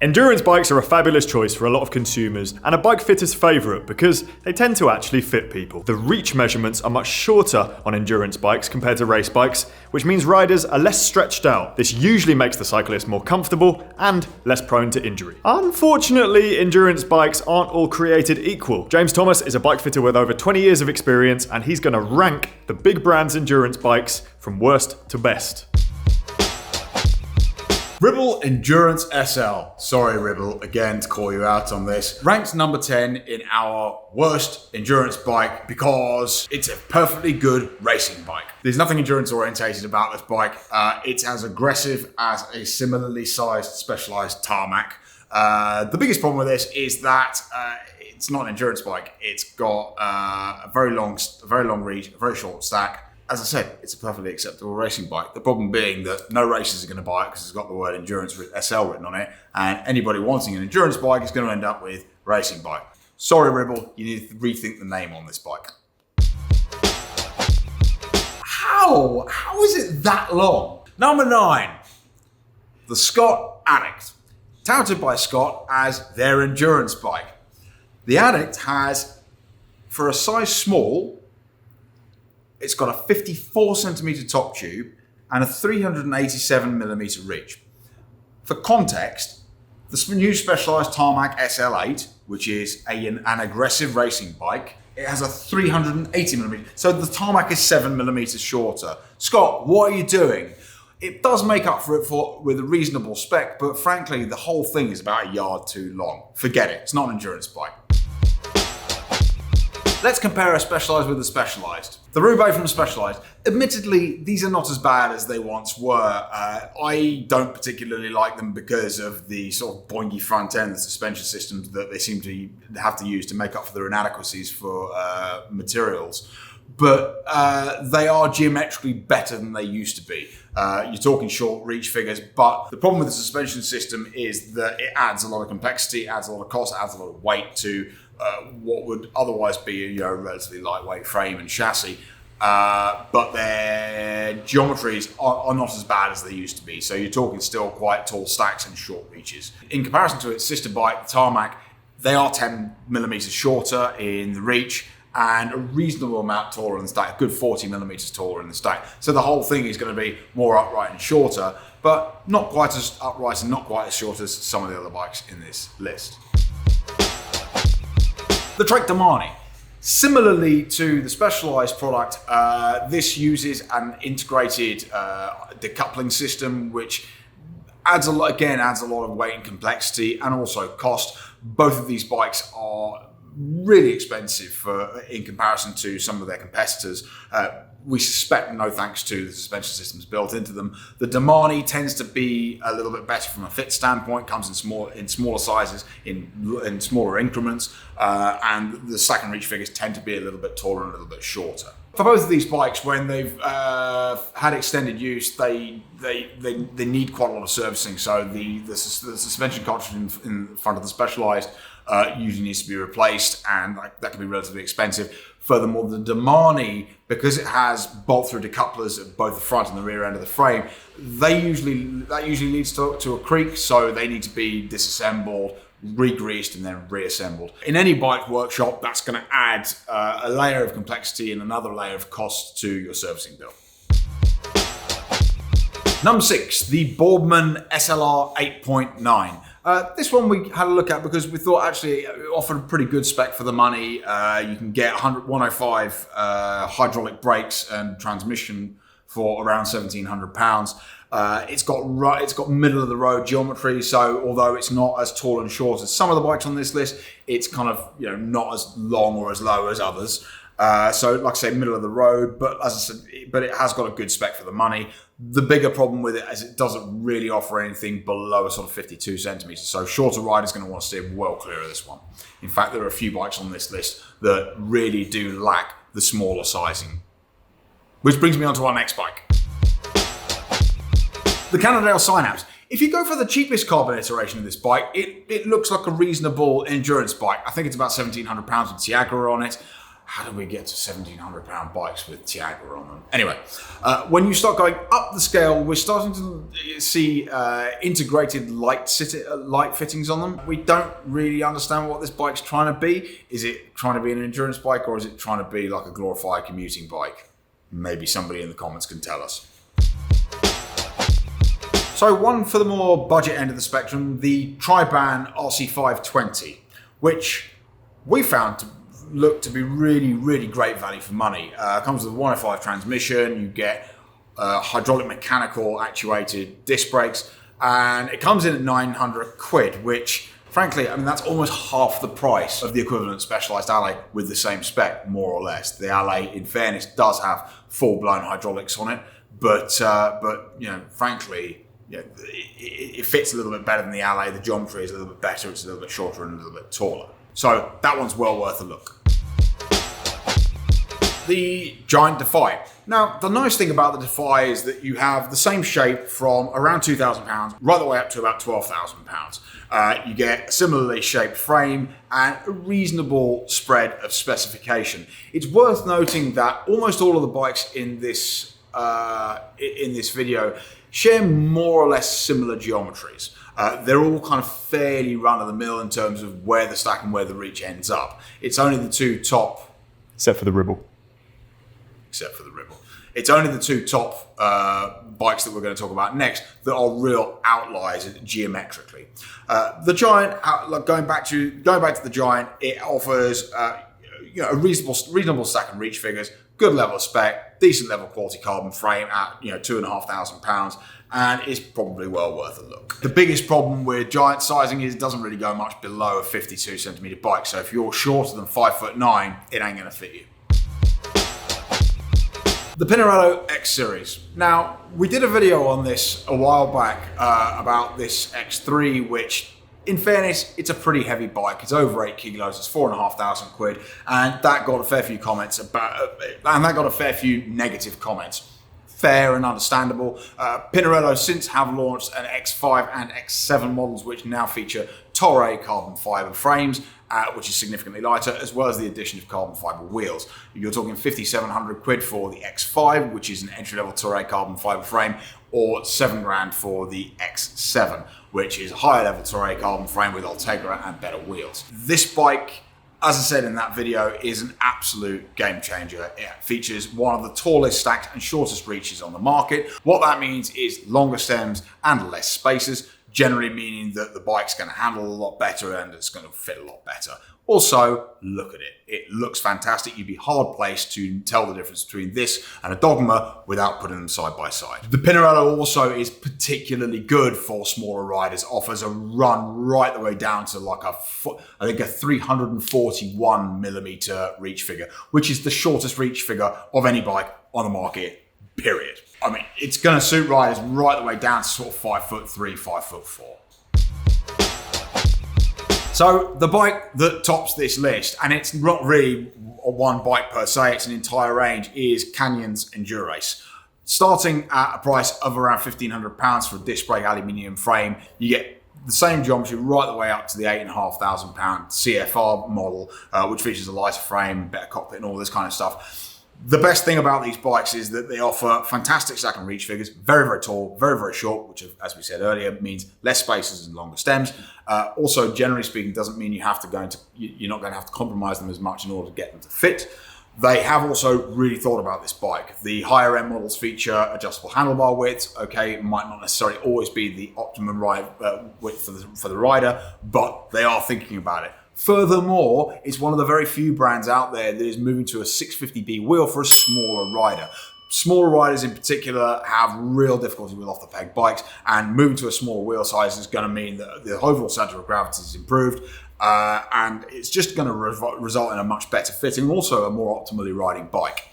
Endurance bikes are a fabulous choice for a lot of consumers and a bike fitter's favourite because they tend to actually fit people. The reach measurements are much shorter on endurance bikes compared to race bikes, which means riders are less stretched out. This usually makes the cyclist more comfortable and less prone to injury. Unfortunately, endurance bikes aren't all created equal. James Thomas is a bike fitter with over 20 years of experience, and he's going to rank the big brands' endurance bikes from worst to best. Ribble Endurance SL. Sorry, Ribble, again to call you out on this. Ranked number 10 in our worst endurance bike because it's a perfectly good racing bike. There's nothing endurance orientated about this bike. It's as aggressive as a similarly sized Specialized tarmac. The biggest problem with this is that it's not an endurance bike. It's got a very long reach, a very short stack. As I said, it's a perfectly acceptable racing bike. The problem being that no racers are going to buy it because it's got the word Endurance SL written on it, and anybody wanting an endurance bike is going to end up with racing bike. Sorry, Ribble, you need to rethink the name on this bike. How is it that long? Number 9, the Scott Addict. Touted by Scott as their endurance bike. The Addict has, for a size small, it's got a 54 centimetre top tube and a 387 millimetre reach. For context, the new Specialized Tarmac SL8, which is an aggressive racing bike, it has a 380 millimetre. So the tarmac is 7 millimetres shorter. Scott, what are you doing? It does make up for it with a reasonable spec, but frankly, the whole thing is about a yard too long. Forget it, it's not an endurance bike. Let's compare a Specialized with a Specialized. The Ribble from Specialized. Admittedly, these are not as bad as they once were. I don't particularly like them because of the sort of boingy front end, the suspension systems that they seem to have to use to make up for their inadequacies for materials. But they are geometrically better than they used to be. You're talking short reach figures, but the problem with the suspension system is that it adds a lot of complexity, adds a lot of cost, adds a lot of weight to what would otherwise be a relatively lightweight frame and chassis. But their geometries are not as bad as they used to be. So you're talking still quite tall stacks and short reaches. In comparison to its sister bike, the Tarmac, they are 10 millimeters shorter in the reach and a reasonable amount taller in the stack, a good 40 millimeters taller in the stack. So the whole thing is going to be more upright and shorter, but not quite as upright and not quite as short as some of the other bikes in this list. The Trek Domani. Similarly to the Specialized product, this uses an integrated decoupling system, which adds a lot of weight and complexity and also cost. Both of these bikes are really expensive in comparison to some of their competitors. We suspect no thanks to the suspension systems built into them. The Domani tends to be a little bit better from a fit standpoint, comes in smaller sizes, in smaller increments, and the stack and reach figures tend to be a little bit taller and a little bit shorter. For both of these bikes, when they've had extended use, they need quite a lot of servicing. So the suspension cartridge in front of the Specialized usually needs to be replaced, and that can be relatively expensive. Furthermore, the Domani, because it has bolt-through decouplers at both the front and the rear end of the frame, that usually leads to a creak, so they need to be disassembled, re-greased, and then reassembled. In any bike workshop, that's going to add a layer of complexity and another layer of cost to your servicing bill. Number 6, the Boardman SLR 8.9. This one we had a look at because we thought actually it offered a pretty good spec for the money. You can get 105 hydraulic brakes and transmission for around £1,700. It's got middle of the road geometry, so although it's not as tall and short as some of the bikes on this list, it's kind of not as long or as low as others. So like I say, middle of the road, but as I said, but it has got a good spec for the money. The bigger problem with it is it doesn't really offer anything below a sort of 52 centimeters. So shorter riders are going to want to steer well clear of this one. In fact, there are a few bikes on this list that really do lack the smaller sizing. Which brings me on to our next bike. The Cannondale Synapse. If you go for the cheapest carbon iteration of this bike, it looks like a reasonable endurance bike. I think it's about £1,700 with Tiagra on it. how do we get to £1,700 bikes with Tiagra on them? Anyway, when you start going up the scale, we're starting to see integrated light fittings on them. We don't really understand what this bike's trying to be. Is it trying to be an endurance bike, or is it trying to be like a glorified commuting bike? Maybe somebody in the comments can tell us. So one for the more budget end of the spectrum, the Triban RC520, which we found to look to be really, really great value for money. Comes with a 105 transmission, you get hydraulic mechanical actuated disc brakes, and it comes in at 900 quid, which frankly, I mean, that's almost half the price of the equivalent Specialized Alley with the same spec, more or less. The Alley, in fairness, does have full-blown hydraulics on it, but you know, frankly, you know, it fits a little bit better than the Alley. The geometry is a little bit better, it's a little bit shorter and a little bit taller. So that one's well worth a look. The Giant Defy. Now, the nice thing about the Defy is that you have the same shape from around £2,000 right the way up to about £12,000. You get a similarly shaped frame and a reasonable spread of specification. It's worth noting that almost all of the bikes in this video share more or less similar geometries. They're all kind of fairly run-of-the-mill in terms of where the stack and where the reach ends up. It's only the two top... Except for the Ribble. It's only the two top bikes that we're going to talk about next that are real outliers geometrically. The Giant, going back to the Giant, it offers a reasonable stack and reach figures, good level of spec, decent level quality carbon frame at £2,500, and is probably well worth a look. The biggest problem with Giant sizing is it doesn't really go much below a 52 centimetre bike, so if you're shorter than 5'9", it ain't going to fit you. The Pinarello X series. Now, we did a video on this a while back about this X3, which, in fairness, it's a pretty heavy bike. It's over 8 kilos, it's 4,500 quid, and that got a fair few comments negative comments. Fair and understandable. Pinarello since have launched an X5 and X7 models, which now feature Toray carbon fibre frames, which is significantly lighter, as well as the addition of carbon fibre wheels. You're talking 5,700 quid for the X5, which is an entry-level Toray carbon fibre frame, or £7,000 for the X7, which is a higher-level Toray carbon frame with Ultegra and better wheels. This bike, as I said in that video, is an absolute game changer. It features one of the tallest stacked and shortest reaches on the market. What that means is longer stems and less spaces, generally meaning that the bike's going to handle a lot better and it's going to fit a lot better. Also, look at it. It looks fantastic. You'd be hard placed to tell the difference between this and a Dogma without putting them side by side. The Pinarello also is particularly good for smaller riders. Offers a run right the way down to like a 341 millimeter reach figure, which is the shortest reach figure of any bike on the market, period. I mean, it's going to suit riders right the way down to sort of 5'3", 5'4". So the bike that tops this list, and it's not really one bike per se, it's an entire range, is Canyon's Endurace. Starting at a price of around £1,500 for a disc brake aluminium frame, you get the same geometry right the way up to the £8,500 CFR model, which features a lighter frame, better cockpit and all this kind of stuff. The best thing about these bikes is that they offer fantastic stack and reach figures, very, very tall, very, very short, which, as we said earlier, means less spaces and longer stems. Also, generally speaking, doesn't mean you're not going to have to compromise them as much in order to get them to fit. They have also really thought about this bike. The higher end models feature adjustable handlebar widths. Okay, it might not necessarily always be the optimum ride width for the rider, but they are thinking about it. Furthermore, it's one of the very few brands out there that is moving to a 650B wheel for a smaller rider. Smaller riders in particular have real difficulty with off-the-peg bikes, and moving to a smaller wheel size is going to mean that the overall center of gravity is improved, and it's just going to result in a much better fitting, also a more optimally riding bike.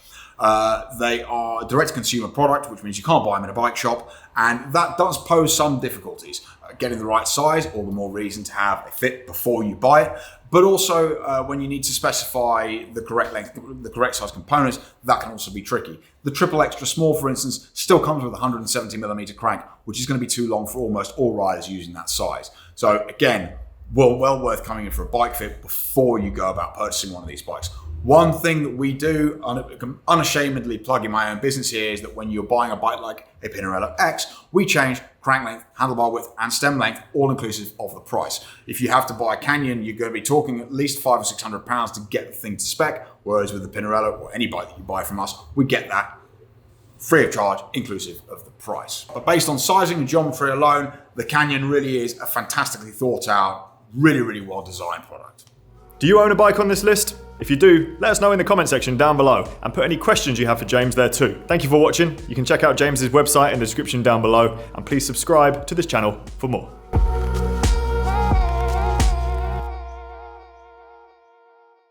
They are a direct-to-consumer product, which means you can't buy them in a bike shop, and that does pose some difficulties. Getting the right size, all the more reason to have a fit before you buy it, but also when you need to specify the correct length, the correct size components, that can also be tricky. The Triple Extra Small, for instance, still comes with a 170mm crank, which is going to be too long for almost all riders using that size. So again, well worth coming in for a bike fit before you go about purchasing one of these bikes. One thing that we do, unashamedly plugging my own business here, is that when you're buying a bike like a Pinarello X, we change crank length, handlebar width, and stem length, all inclusive of the price. If you have to buy a Canyon, you're going to be talking at least £500 or £600 to get the thing to spec, whereas with the Pinarello or any bike that you buy from us, we get that free of charge, inclusive of the price. But based on sizing and geometry alone, the Canyon really is a fantastically thought out, really, really well designed product. Do you own a bike on this list? If you do, let us know in the comment section down below and put any questions you have for James there too. Thank you for watching. You can check out James's website in the description down below, and please subscribe to this channel for more.